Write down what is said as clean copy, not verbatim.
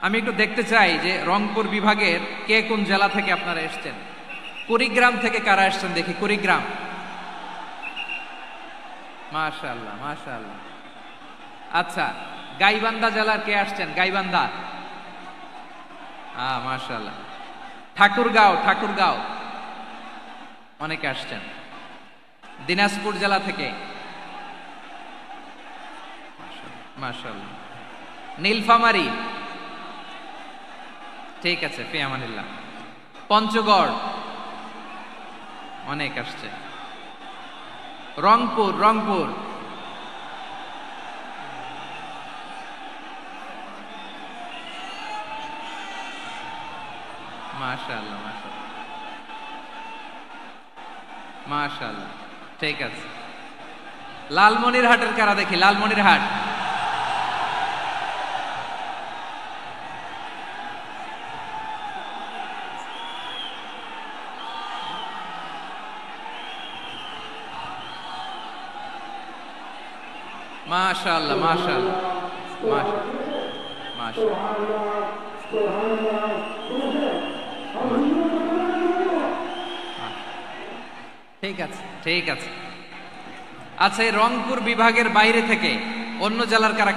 আমি একটু দেখতে চাই যে রংপুর বিভাগের কে কোন জেলা থেকে আপনারা এসেছেন। কুড়িগ্রাম থেকে কারা এসেছেন দেখি, কুড়িগ্রাম। মাশাআল্লাহ মাশাআল্লাহ। আচ্ছা, গাইবান্ধা জেলার কে আসছেন? গাইবান্ধা, মাশাআল্লাহ। ঠাকুরগাঁও, ঠাকুরগাঁও অনেকে আসছেন। দিনাজপুর জেলা থেকে মাশাআল্লাহ। নীলফামারী, ঠিক আছে, ফি আমানিল্লাহ। পঞ্চগড় অনেক আসছে। রংপুর, রংপুর মাশাআল্লাহ মাশাআল্লাহ মাশাআল্লাহ, ঠিক আছে। লালমনিরহাটের কারা দেখি, লালমনিরহাট। মাশাআল্লাহ মাশাআল্লাহ মাশাআল্লাহ। ঠিক আছে ঠিক আছে। আচ্ছা, এই রংপুর বিভাগের বাইরে থেকে অন্য জেলার কারা